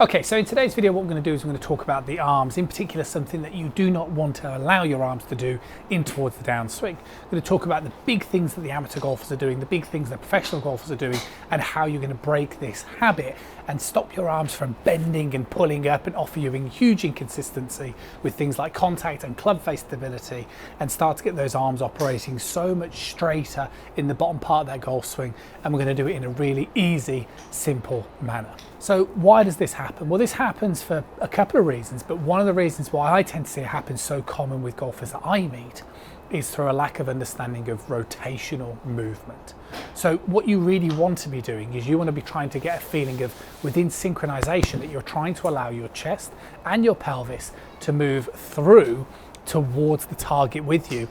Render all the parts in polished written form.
Okay, so in today's video what we're going to do is we're going to talk about the arms, in particular something that you do not want to allow your arms to do in towards the downswing. We're going to talk about the big things that the amateur golfers are doing, the big things that professional golfers are doing, and how you're going to break this habit and stop your arms from bending and pulling up and offer you huge inconsistency with things like contact and club face stability, and start to get those arms operating so much straighter in the bottom part of that golf swing. And we're going to do it in a really easy, simple manner. So why does this happen? Well, this happens for a couple of reasons, but one of the reasons why I tend to see it happen so common with golfers that I meet is through a lack of understanding of rotational movement. So what you really want to be doing is you want to be trying to get a feeling of, within synchronization, that you're trying to allow your chest and your pelvis to move through towards the target with you,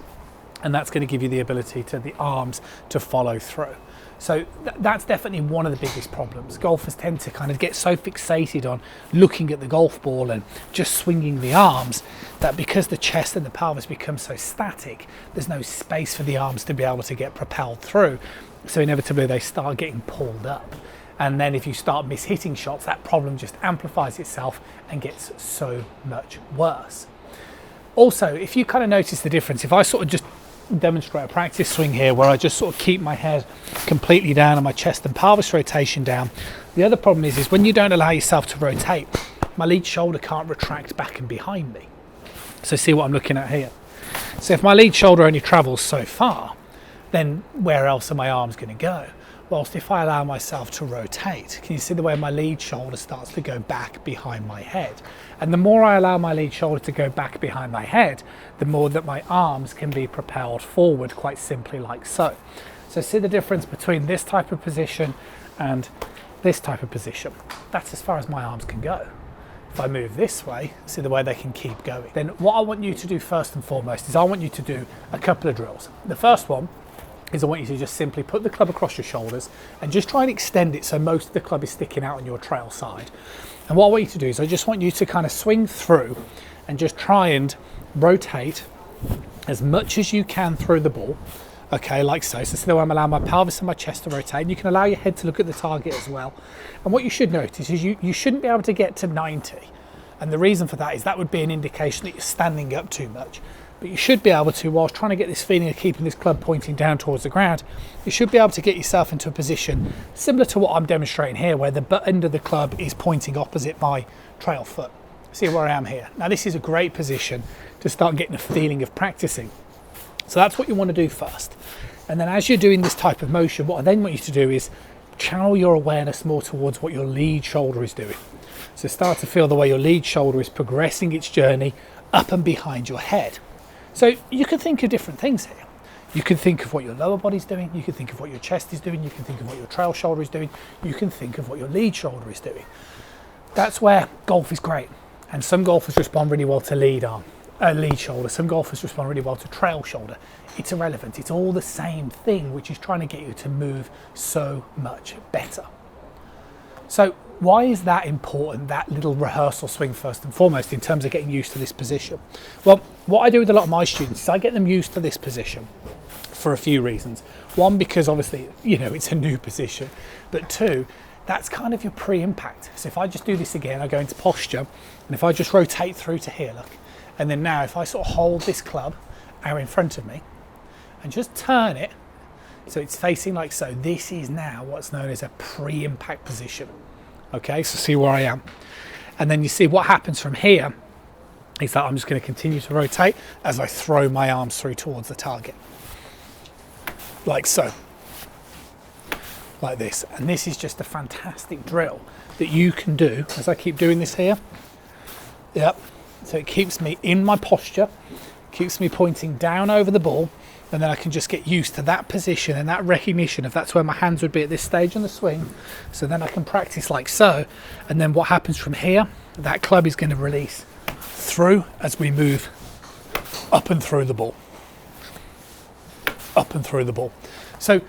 and that's going to give you the ability to the arms to follow through. So that's definitely one of the biggest problems. Golfers tend to kind of get so fixated on looking at the golf ball and just swinging the arms that because the chest and the pelvis become so static, there's no space for the arms to be able to get propelled through. So inevitably they start getting pulled up. And then if you start mishitting shots, that problem just amplifies itself and gets so much worse. Also, if you kind of notice the difference, if I sort of just demonstrate a practice swing here where I just sort of keep my head completely down and my chest and pelvis rotation down. The other problem is when you don't allow yourself to rotate, my lead shoulder can't retract back and behind me. So see what I'm looking at here. So if my lead shoulder only travels so far, then where else are my arms going to go? Whilst if I allow myself to rotate, can you see the way my lead shoulder starts to go back behind my head? And the more I allow my lead shoulder to go back behind my head, the more that my arms can be propelled forward, quite simply like so. So see the difference between this type of position and this type of position. That's as far as my arms can go. If I move this way, see the way they can keep going. Then what I want you to do first and foremost is I want you to do a couple of drills. The first one is I want you to just simply put the club across your shoulders and just try and extend it so most of the club is sticking out on your trail side. And what I want you to do is I just want you to kind of swing through and just try and rotate as much as you can through the ball. Okay, like so. So see the way I'm allowing my pelvis and my chest to rotate, and you can allow your head to look at the target as well. And what you should notice is you shouldn't be able to get to 90. And the reason for that is that would be an indication that you're standing up too much. But you should be able to, whilst trying to get this feeling of keeping this club pointing down towards the ground, you should be able to get yourself into a position similar to what I'm demonstrating here, where the butt end of the club is pointing opposite my trail foot. See where I am here? Now this is a great position to start getting a feeling of practicing. So that's what you want to do first. And then as you're doing this type of motion, what I then want you to do is channel your awareness more towards what your lead shoulder is doing. So start to feel the way your lead shoulder is progressing its journey up and behind your head. So you can think of different things here. You can think of what your lower body's doing, you can think of what your chest is doing, you can think of what your trail shoulder is doing, you can think of what your lead shoulder is doing. That's where golf is great. And some golfers respond really well to lead shoulder, some golfers respond really well to trail shoulder. It's irrelevant, it's all the same thing, which is trying to get you to move so much better. So why is that important, that little rehearsal swing first and foremost, in terms of getting used to this position? Well, what I do with a lot of my students is I get them used to this position for a few reasons. One, because obviously, it's a new position. But two, that's kind of your pre-impact. So if I just do this again, I go into posture, and if I just rotate through to here, look, and then now if I sort of hold this club out in front of me and just turn it so it's facing like so, this is now what's known as a pre-impact position. Okay, so see where I am. And then you see what happens from here is that I'm just going to continue to rotate as I throw my arms through towards the target. Like so. Like this. And this is just a fantastic drill that you can do as I keep doing this here. Yep. So it keeps me in my posture, keeps me pointing down over the ball, and then I can just get used to that position and that recognition of that's where my hands would be at this stage in the swing. So then I can practice like so, and then what happens from here, that club is going to release through as we move up and through the ball. Up and through the ball. So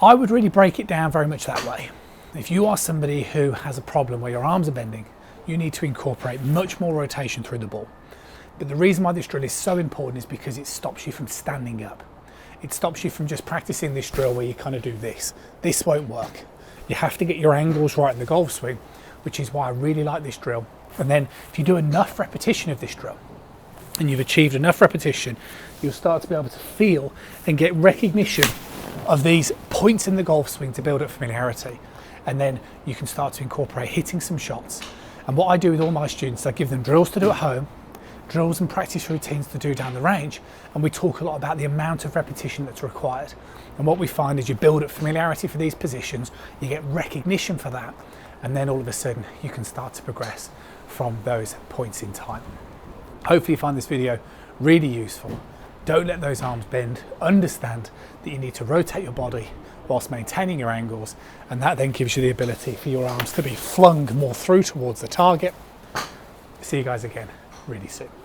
I would really break it down very much that way. If you are somebody who has a problem where your arms are bending, you need to incorporate much more rotation through the ball. But the reason why this drill is so important is because it stops you from standing up. It stops you from just practicing this drill where you kind of do this. This won't work. You have to get your angles right in the golf swing, which is why I really like this drill. And then if you do enough repetition of this drill, and you've achieved enough repetition, you'll start to be able to feel and get recognition of these points in the golf swing to build up familiarity. And then you can start to incorporate hitting some shots. And what I do with all my students, I give them drills to do at home, drills and practice routines to do down the range, and we talk a lot about the amount of repetition that's required. And what we find is you build up familiarity for these positions, you get recognition for that, and then all of a sudden you can start to progress from those points in time. Hopefully you find this video really useful. Don't let those arms bend. Understand that you need to rotate your body whilst maintaining your angles, and that then gives you the ability for your arms to be flung more through towards the target. See you guys again really soon.